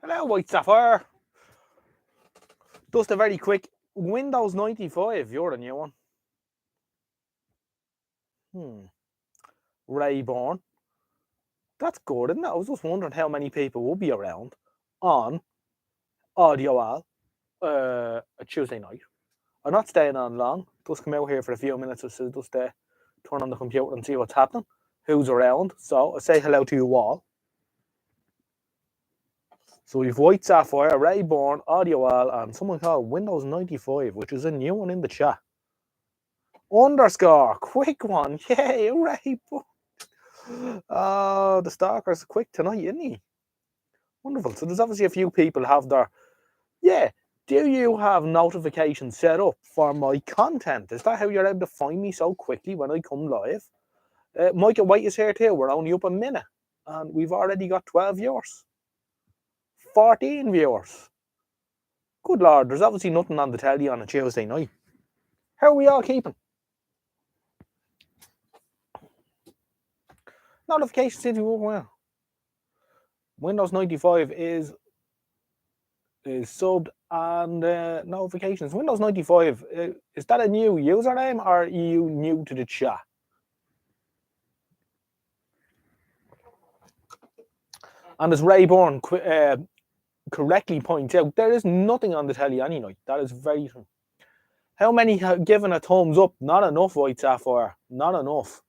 Hello, White Sapphire. Just a very quick Windows 95. You're the new one. Rayborn. That's good, isn't it? I was just wondering how many people will be around on Audio Al a Tuesday night. I'm not staying on long. Just come out here for a few minutes or so. Just turn on the computer and see what's happening. Who's around? So I say hello to you all. So we've White Sapphire, Rayborn, Audio Al, and someone called Windows 95, which is a new one in the chat. Underscore, quick one, yay, Rayborn. Oh, the stalker's quick tonight, isn't he? Wonderful. So there's obviously a few people have their, yeah. Do you have notifications set up for my content? Is that how you're able to find me so quickly when I come live? Michael White is here too. We're only up a minute, and we've already got 12 viewers, 14 viewers. Good Lord, there's obviously nothing on the telly on a Tuesday night. How are we all keeping? Notifications seem to be working well. Windows 95 is subbed and notifications. Windows 95, is that a new username or are you new to the chat? And as Rayborn correctly points out, there is nothing on the telly any night. That is very true. How many have given a thumbs up? Not enough, White Sapphire. Not enough.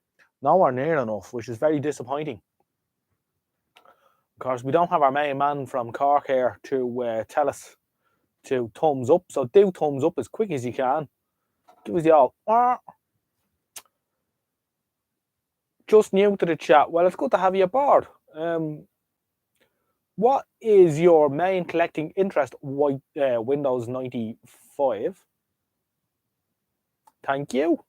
Nowhere near enough, which is very disappointing. Of course, we don't have our main man from Cork here to tell us to thumbs up. So do thumbs up as quick as you can. Give us the all. Just new to the chat. Well, it's good to have you aboard. What is your main collecting interest? Windows 95. Thank you.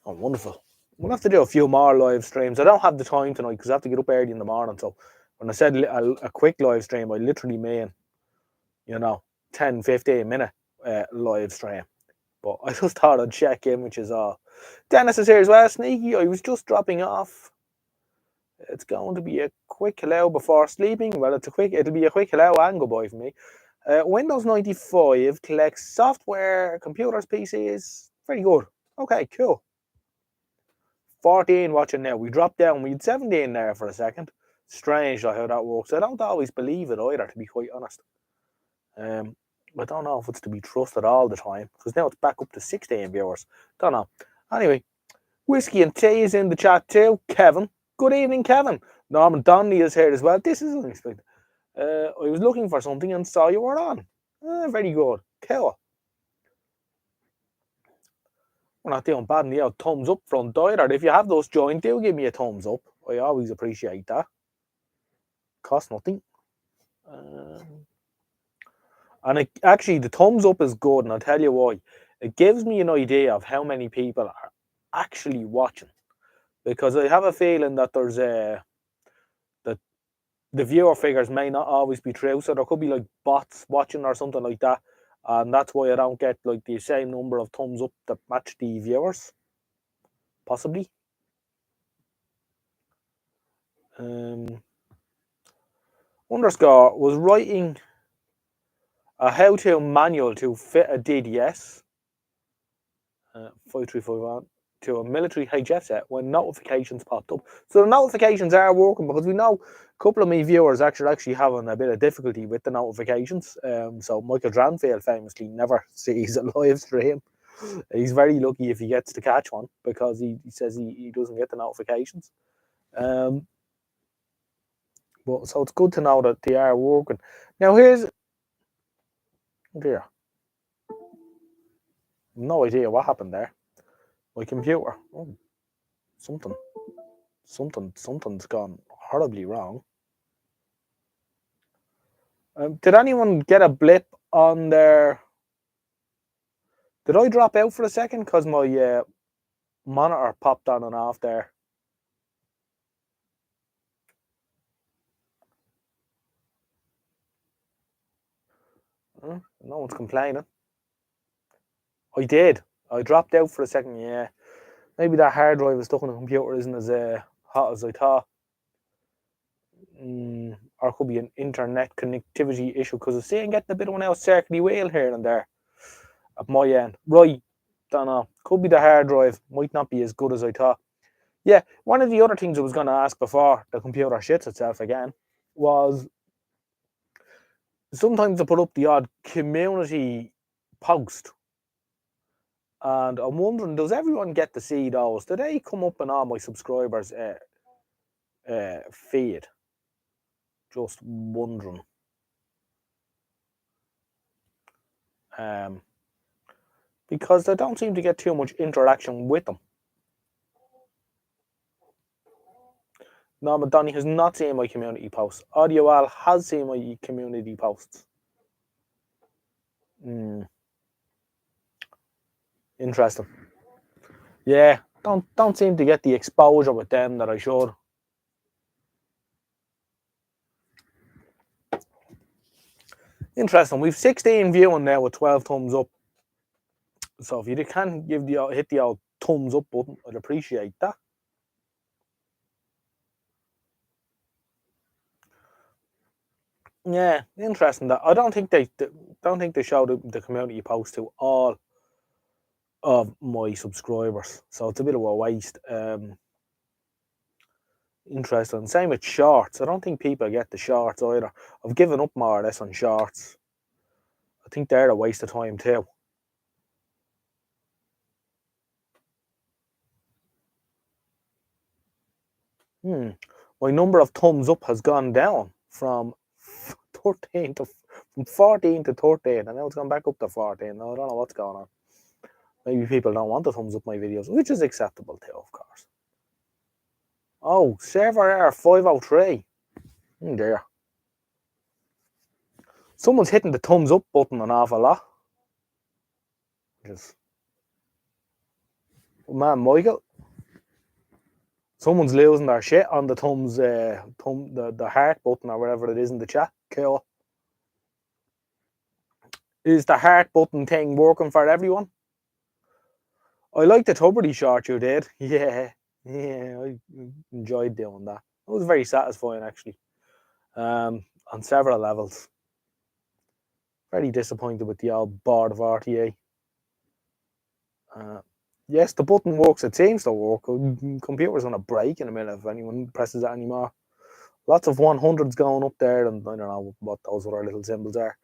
Oh, wonderful. We'll have to do a few more live streams. I don't have the time tonight because I have to get up early in the morning. So when I said a quick live stream, I literally mean, 10, 15 minute live stream. But I just thought I'd check in, which is all. Dennis is here as well. Sneaky, I was just dropping off. It's going to be a quick hello before sleeping. Well, it'll be a quick hello and goodbye for me. Windows 95 collects software, computers, PCs. Very good. Okay, cool. 14 watching now. We dropped down. We had 17 there for a second. Strange how that works. I don't always believe it either, to be quite honest. I don't know if it's to be trusted all the time, because now it's back up to 16 viewers. Don't know. Anyway, Whiskey and Tea is in the chat too. Kevin. Good evening, Kevin. Norman Donnelly is here as well. This is unexpected. I was looking for something and saw you were on. Very good. Cool. We're not doing bad in the thumbs up front either. If you have those joined, do give me a thumbs up. I always appreciate that. Costs nothing. And actually, the thumbs up is good, and I'll tell you why. It gives me an idea of how many people are actually watching, because I have a feeling that there's that the viewer figures may not always be true, so there could be like bots watching or something like that, and that's why I don't get like the same number of thumbs up that match the viewers. Possibly. Underscore was writing a how-to manual to fit a DDS 5351 to a military HF set when notifications popped up. So the notifications are working, because we know a couple of my viewers actually having a bit of difficulty with the notifications. So Michael Dranfield famously never sees a live stream. He's very lucky if he gets to catch one, because he says he doesn't get the notifications. But so it's good to know that they are working. Now here's no idea what happened there. My computer. Oh, something's gone horribly wrong. Did anyone get a blip on their? Did I drop out for a second because my monitor popped on and off there? No one's complaining. I did. I dropped out for a second. Yeah, maybe that hard drive is stuck on the computer isn't as hot as I thought. or it could be an internet connectivity issue because I'm seeing getting a bit of an out circuity wheel here and there at my end. Right, don't know. Could be the hard drive. Might not be as good as I thought. Yeah, one of the other things I was going to ask before the computer shits itself again was sometimes I put up the odd community post. And I'm wondering, does everyone get to see those? Do they come up in all my subscribers' feed? Just wondering. Because I don't seem to get too much interaction with them. Norman Donny has not seen my community posts. Audio Al has seen my community posts. Interesting. Yeah, don't seem to get the exposure with them that I should. Interesting. We've 16 viewing now with 12 thumbs up. So if you can hit the old thumbs up button, I'd appreciate that. Yeah, interesting. That I don't think they show the community post to all of my subscribers, so it's a bit of a waste. Interesting. Same with shorts. I don't think people get the shorts either. I've given up more or less on shorts. I think they're a waste of time too. My number of thumbs up has gone down from 14 to 13, and now it's gone back up to 14. Now I don't know what's going on. Maybe people don't want to thumbs up my videos, which is acceptable too, of course. Oh, server error 503. There. Someone's hitting the thumbs up button an awful lot. Just, man, Michael. Someone's losing their shit on the the heart button or whatever it is in the chat. Cool. Is the heart button thing working for everyone? I like the Tuberty short you did. Yeah, I enjoyed doing that. It was very satisfying actually. On several levels. Very disappointed with the old board of RTA. Yes, the button works. It seems to work. Computer's on a break in a minute if anyone presses it anymore. Lots of 100s going up there, and I don't know what those other little symbols are.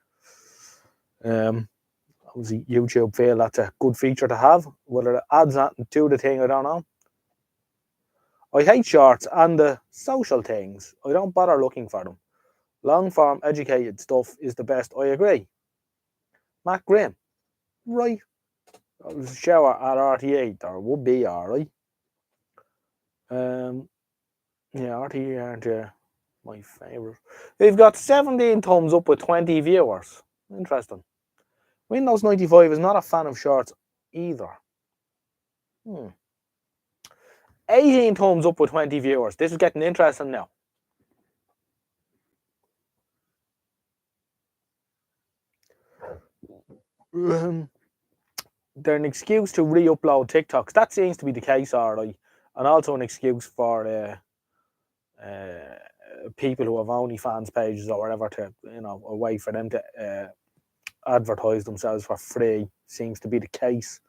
Obviously, YouTube feel that's a good feature to have. Whether it adds that to the thing, I don't know. I hate shorts and the social things. I don't bother looking for them. Long form, educated stuff is the best. I agree. Matt Graham, right? Shower at RT8 or would be alright. Yeah, RT8 aren't my favourite. They've got 17 thumbs up with 20 viewers. Interesting. Windows 95 is not a fan of shorts either. 18 thumbs up with 20 viewers. This is getting interesting now. They're an excuse to re-upload TikToks. That seems to be the case, alright. And also an excuse for people who have OnlyFans pages or whatever to, a way for them to advertise themselves for free. Seems to be the case.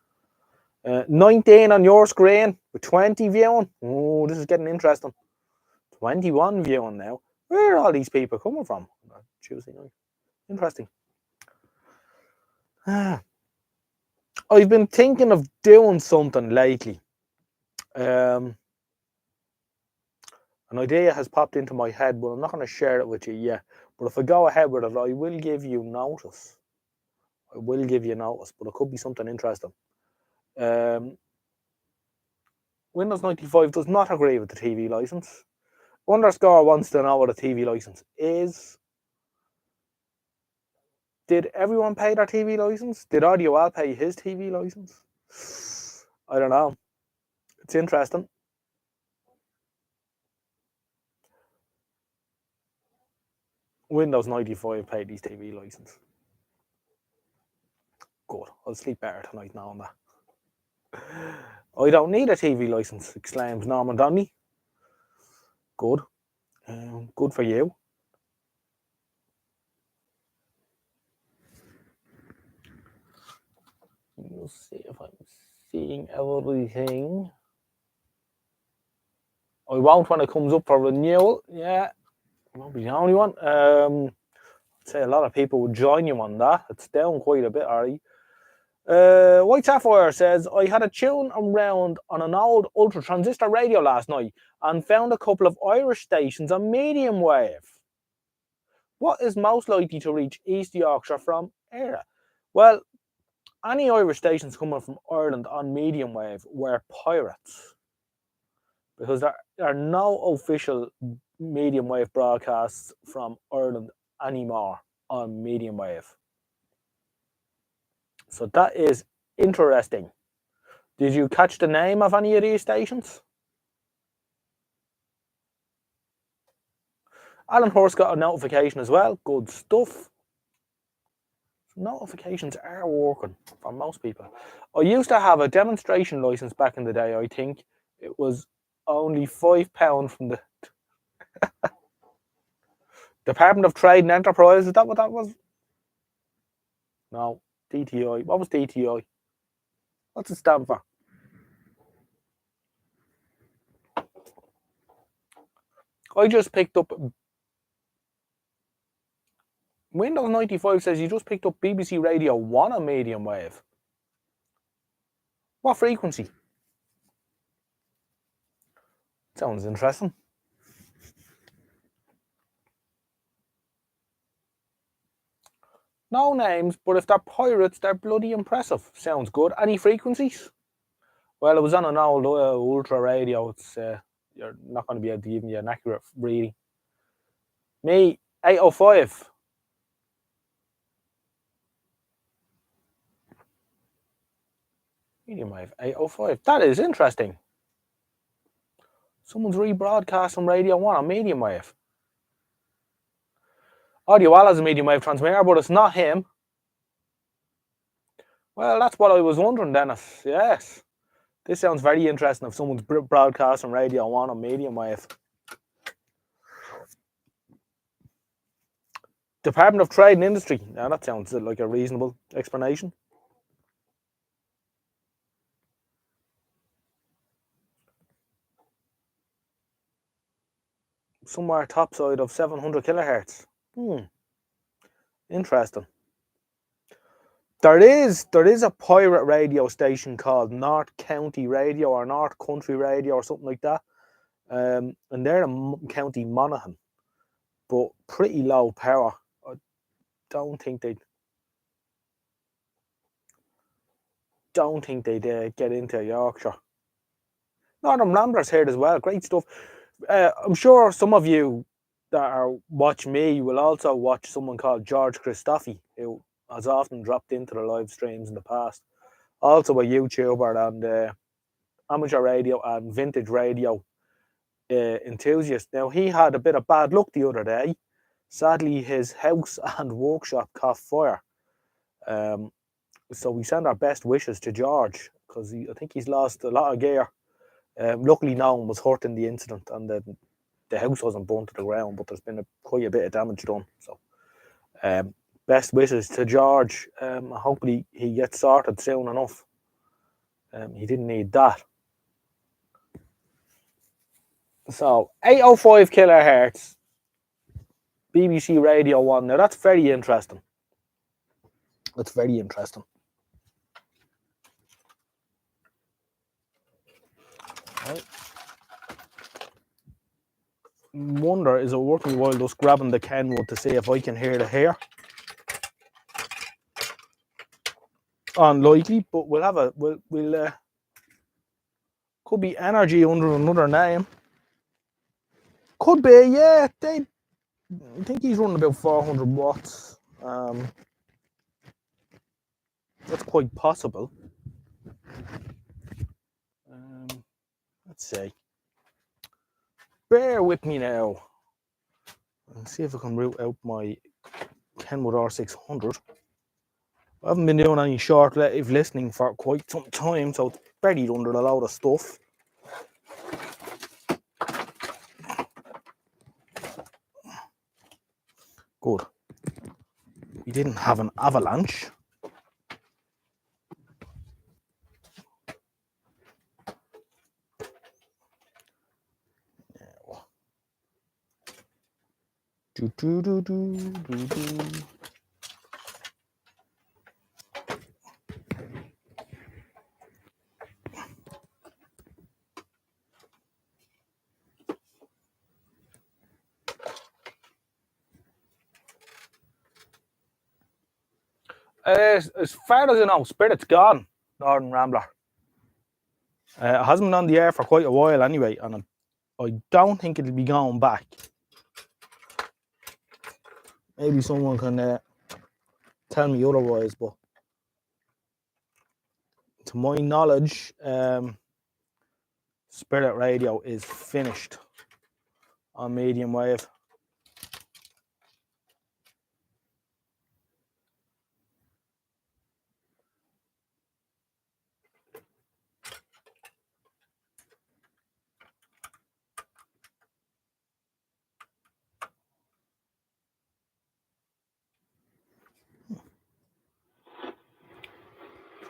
19 on your screen with 20 viewing. Oh, this is getting interesting. 21 viewing now. Where are all these people coming from? Tuesday night. Interesting. I've been thinking of doing something lately. An idea has popped into my head, but I'm not going to share it with you yet. But if I go ahead with it, I will give you notice. But it could be something interesting. Windows 95 does not agree with the TV license. Underscore wants to know what a TV license is. Did everyone pay their TV license? Did Audio Al pay his TV license? I don't know. It's interesting. Windows 95 paid his TV license. Good. I'll sleep better tonight knowing that. I don't need a TV license, exclaims Norman Donnelly. Good. Good for you. We'll see if I'm seeing everything. I won't when it comes up for renewal. Yeah, I won't be the only one. I'd say a lot of people would join you on that. It's down quite a bit, Ari. White Sapphire says, I had a tune around on an old ultra transistor radio last night and found a couple of Irish stations on medium wave. What is most likely to reach East Yorkshire from Era? Well, any Irish stations coming from Ireland on medium wave were pirates, because there are no official medium wave broadcasts from Ireland anymore on medium wave. So that is interesting. Did you catch the name of any of these stations? Alan Hurst got a notification as well. Good stuff. Notifications are working for most people. I used to have a demonstration license back in the day. I think it was only £5 from the Department of Trade and Enterprise. Is that what that was? No, DTI. What was DTI? What's it stand for? I just picked up. Windows 95 says you just picked up BBC Radio 1 on medium wave. What frequency? Sounds interesting. No names, but if they're pirates, they're bloody impressive. Sounds good. Any frequencies? Well, it was on an old ultra radio. It's you're not going to be able to give me an accurate reading. Me, 805. Medium wave, 805. That is interesting. Someone's rebroadcast from Radio 1 on medium wave. Audio Wall has a medium wave transmitter, but it's not him. Well, that's what I was wondering, Dennis. Yes. This sounds very interesting if someone's broadcasting Radio 1 on medium wave. Department of Trade and Industry. Now, that sounds like a reasonable explanation. Somewhere topside of 700 kilohertz. Interesting. There is a pirate radio station called North County Radio or North Country Radio or something like that. And they're in County Monaghan, but pretty low power. I don't think they'd get into Yorkshire. Northern Ramblers heard as well. Great stuff. I'm sure some of you that watch me will also watch someone called George Christophe, who has often dropped into the live streams in the past. Also a YouTuber and amateur radio and vintage radio enthusiast. Now, he had a bit of bad luck the other day. Sadly, his house and workshop caught fire. So we send our best wishes to George, because I think he's lost a lot of gear. Luckily, no one was hurt in the incident, and the house wasn't burnt to the ground, but there's been quite a bit of damage done. So, best wishes to George. Hopefully, he gets sorted soon enough. He didn't need that. So, 805 kilohertz, BBC Radio 1. Now, that's very interesting. That's very interesting. Right. Wonder, is it worth me while just grabbing the Kenwood to see if I can hear the hair? Unlikely, but we'll have we'll could be energy under another name. Could be, yeah. I think he's running about 400 watts. That's quite possible. Let's see. Bear with me now. Let's see if I can route out my Kenwood R600. I haven't been doing any short live listening for quite some time, so it's buried under a load of stuff. Good. We didn't have an avalanche. Do, do, do, do, do, do. As far as I know, Spirit's gone, Northern Rambler. It hasn't been on the air for quite a while anyway, and I don't think it'll be going back. Maybe someone can tell me otherwise, but to my knowledge, Spirit Radio is finished on medium wave.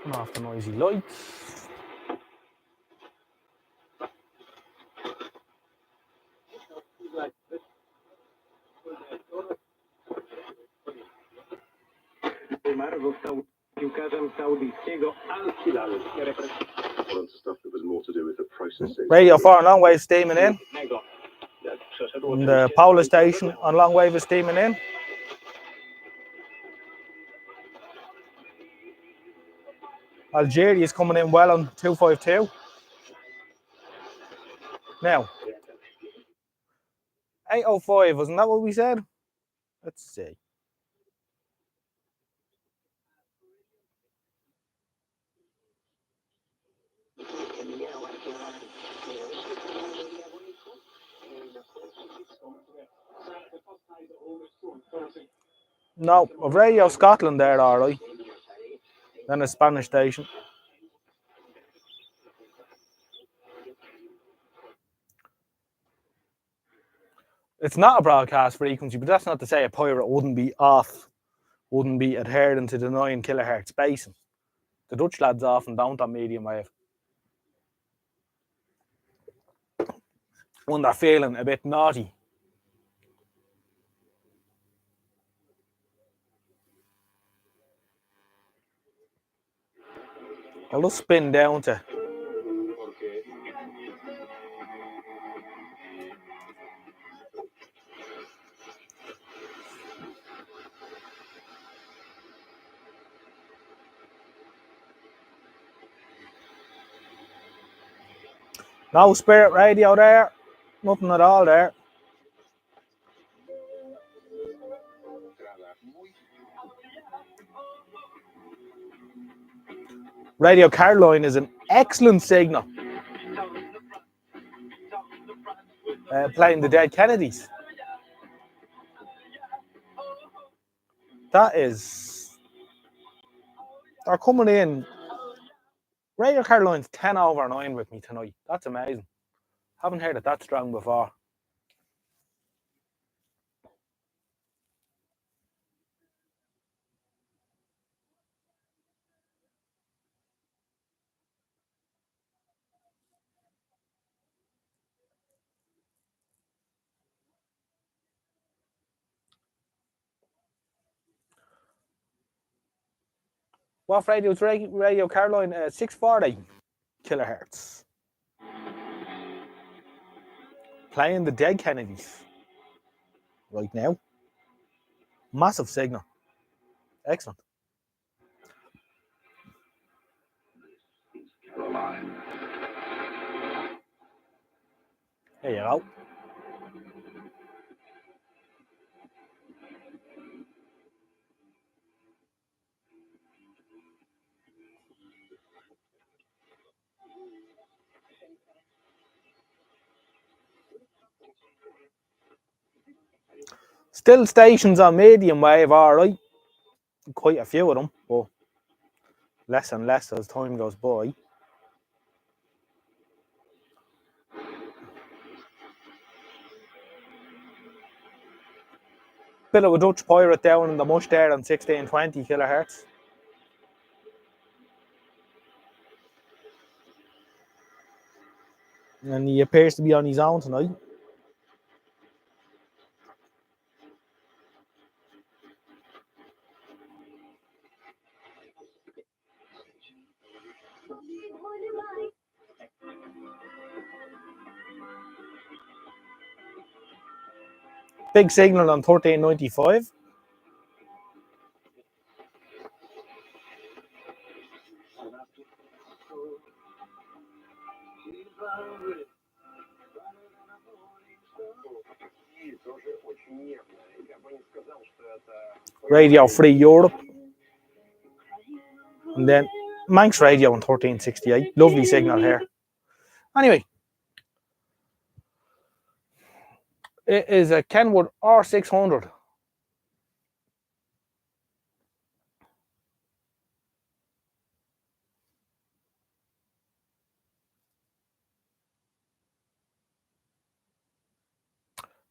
Turn off the noisy lights. Radio 4 on long wave steaming in. And the power station on long wave is steaming in. Algeria is coming in well on 252. Now, 805, wasn't that what we said? Let's see. No, of Radio Scotland there, alright. Then a Spanish station. It's not a broadcast frequency, but that's not to say a pirate wouldn't be adhering to the 9 kilohertz spacing. The Dutch lads often don't on medium wave. When they're feeling a bit naughty. I'll just spin down to no Spirit Radio there. Nothing at all there. Radio Caroline is an excellent signal. Playing the Dead Kennedys. That is... They're coming in. Radio Caroline's 10 over 9 with me tonight. That's amazing. Haven't heard it that strong before. What radio is Radio Caroline? 640 kilohertz. Playing the Dead Kennedys right now. Massive signal. Excellent. There you go. Still stations on medium wave, alright. Quite a few of them, but less and less as time goes by. bit of a Dutch pirate down in the mush there on 1620 kilohertz. And he appears to be on his own tonight. Big signal on 1395. Radio Free Europe. And then Manx Radio on 1368. Lovely signal here. Anyway, it is a Kenwood R600.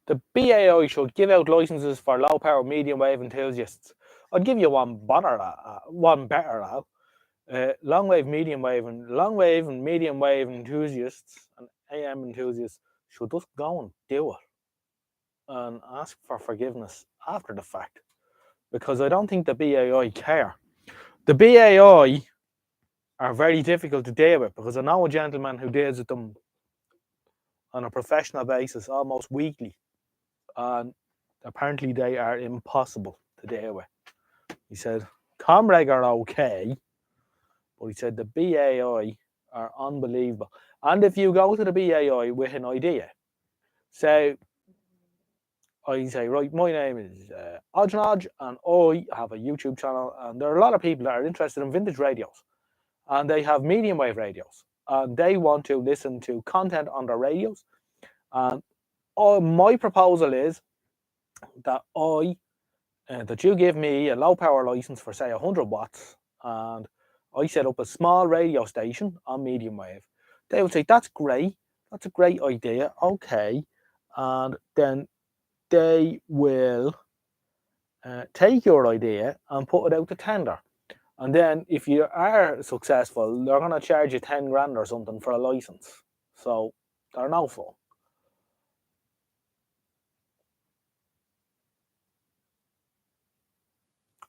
The BAI should give out licenses for low power medium wave enthusiasts. I'd give you one better now. Long wave medium wave and medium wave enthusiasts and AM enthusiasts should just go and do it and ask for forgiveness after the fact, because I don't think the BAI care. The BAI are very difficult to deal with, because I know a gentleman who deals with them on a professional basis almost weekly, and apparently they are impossible to deal with. He said Comreg are okay, but he said the BAI are unbelievable. And if you go to the BAI with an idea, so I say, right, my name is Odge, and I have a YouTube channel, and there are a lot of people that are interested in vintage radios, and they have medium wave radios, and they want to listen to content on their radios. And my proposal is that that you give me a low power license for, say, 100 watts, and I set up a small radio station on medium wave. They would say, that's great, that's a great idea, okay. And then they will take your idea and put it out to tender. And then if you are successful, they're going to charge you 10 grand or something for a license. So they're no fun.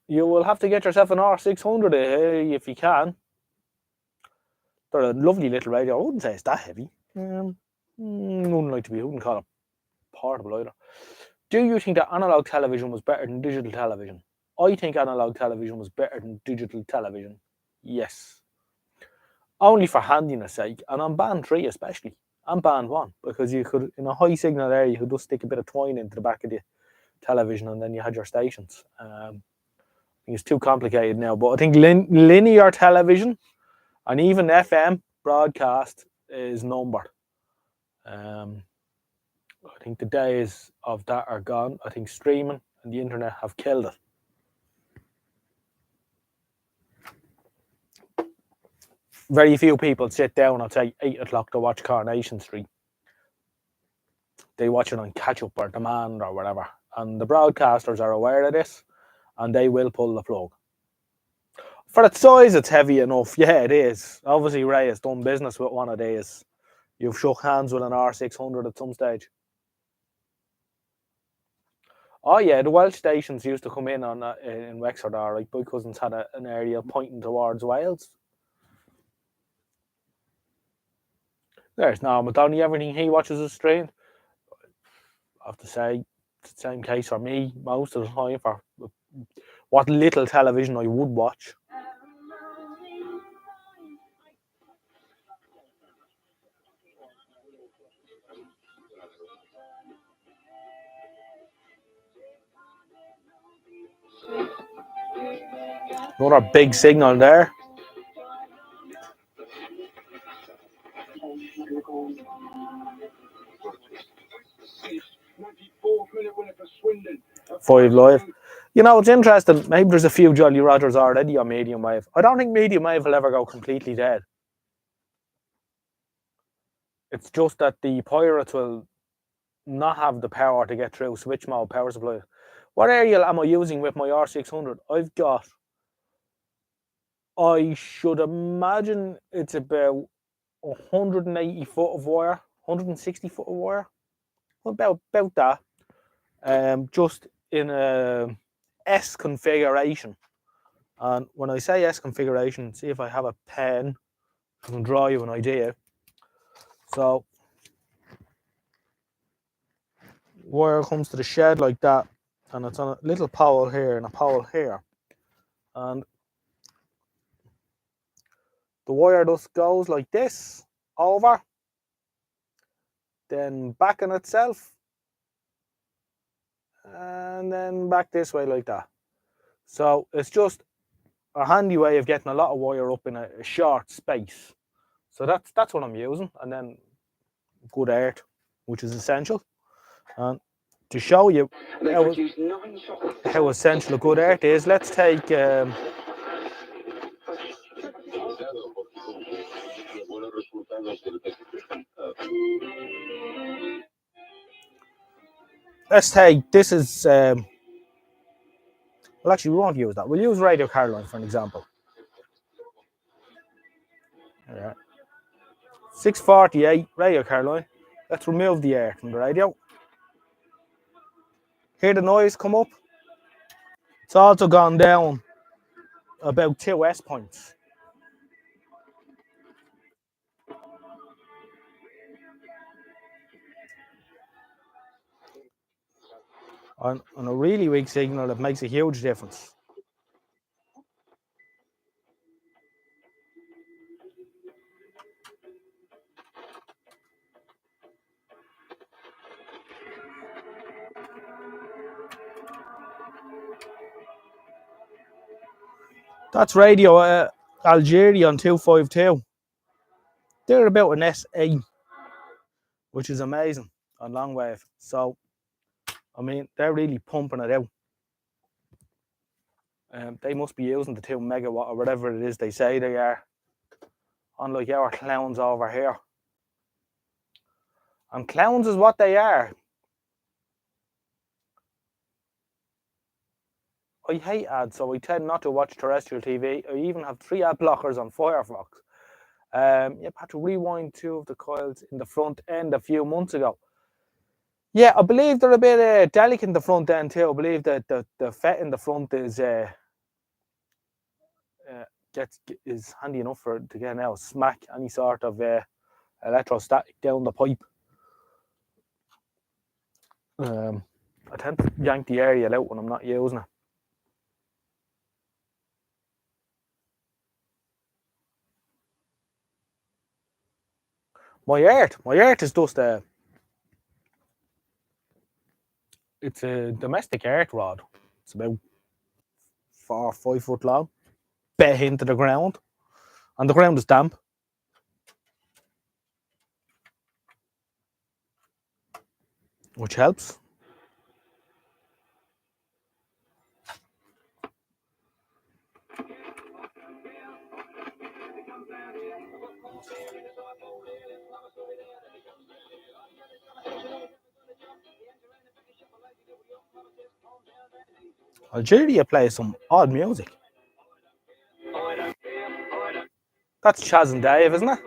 You will have to get yourself an R600 if you can. They're a lovely little radio. I wouldn't say it's that heavy. Wouldn't call it portable either. Do you think that analog television was better than digital television? I think analog television was better than digital television. Yes. Only for handiness sake, and on band 3 especially, and band 1, because you could, in a high signal area, you could just stick a bit of twine into the back of the television and then you had your stations. I think it's too complicated now, but I think linear television and even FM broadcast is numbered. I think the days of that are gone. I think streaming and the internet have killed it. Very few people sit down at, say, 8 o'clock to watch Coronation Street. They watch it on catch up or demand or whatever. And the broadcasters are aware of this, and they will pull the plug. For its size, it's heavy enough. Yeah, it is. Obviously, Ray has done business with one of these. You've shook hands with an R600 at some stage. Oh yeah, the Welsh stations used to come in on in Wexford. Right, my cousins had an area pointing towards Wales. There's Norman Downey. Everything he watches is streamed. I have to say, it's the same case for me most of the time for what little television I would watch. Another big signal there. Five Live. You know, it's interesting. Maybe there's a few Jolly Rogers already on medium wave. I don't think medium wave will ever go completely dead. It's just that the pirates will not have the power to get through switch mode power supply. What aerial am I using with my R600? I've got, I should imagine it's about 180 foot of wire, 160 foot of wire, about that. Just in a S configuration. And when I say S configuration, see if I have a pen, I can draw you an idea. So wire comes to the shed like that, and it's on a little pole here and a pole here, and the wire just goes like this over, then back on itself, and then back this way like that. So it's just a handy way of getting a lot of wire up in a short space. So that's what I'm using, and then good earth, which is essential. And to show you how essential a good earth is, let's take this is well, actually we won't use that. We'll use Radio Caroline for an example. Yeah. 648 Radio Caroline. Let's remove the air from the radio. Hear the noise come up? It's also gone down about 2 S points. On a really weak signal, it makes a huge difference. That's Radio Algeria on 252. They're about an SA, which is amazing on long wave. So, I mean, they're really pumping it out. They must be using the 2 megawatt or whatever it is they say they are, unlike our clowns over here. And clowns is what they are. I hate ads, so I tend not to watch terrestrial TV. I even have 3 ad blockers on Firefox. Yep, had to rewind 2 of the coils in the front end a few months ago. Yeah, I believe they're a bit delicate in the front end too. I believe that the FET in the front is handy enough to get out, smack any sort of electrostatic down the pipe. I tend to yank the aerial out when I'm not using it. My earth is just it's a domestic earth rod. It's about 4 or 5 foot long, bit into the ground, and the ground is damp. Which helps. Algeria plays some odd music. That's Chaz and Dave, isn't it?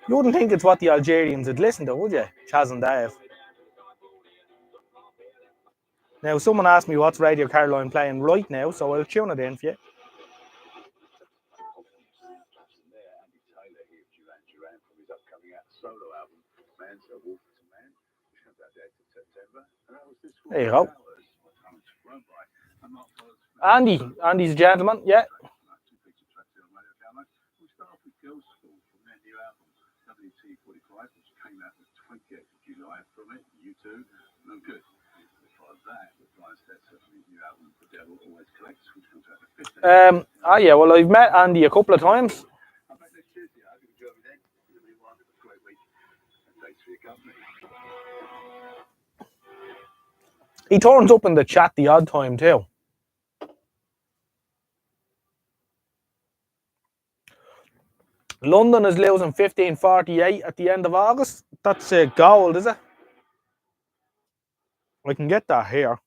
You wouldn't think it's what the Algerians would listen to, would you? Chaz and Dave. Now, someone asked me what's Radio Caroline playing right now, so I'll tune it in for you. There you go. Andy's a gentleman, yeah. Yeah, well, I've met Andy a couple of times. He turns up in the chat the odd time too. London is losing 1548 at the end of August. That's gold, is it? I can get that here.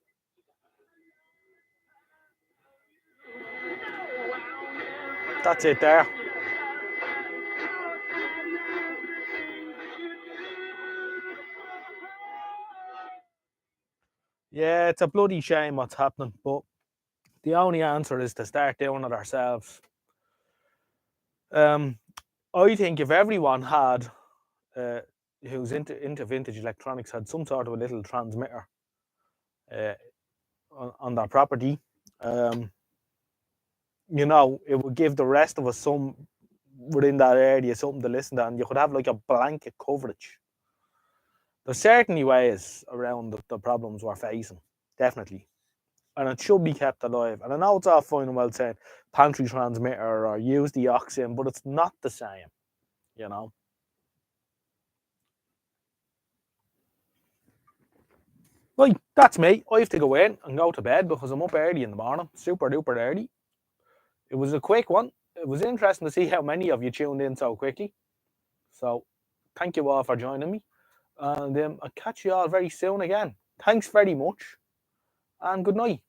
That's it there. Yeah, it's a bloody shame what's happening, but the only answer is to start doing it ourselves. I think if everyone had, uh, who's into vintage electronics, had some sort of a little transmitter uh, on their property, it would give the rest of us some within that area something to listen to, and you could have like a blanket coverage. There's certainly ways around the problems we're facing, definitely. And it should be kept alive. And I know it's all fine and well saying pantry transmitter or use DXing, but it's not the same, you know. Right, that's me. I have to go in and go to bed because I'm up early in the morning, super duper early. It was a quick one. It was interesting to see how many of you tuned in so quickly. So thank you all for joining me. And I'll catch you all very soon again. Thanks very much and good night.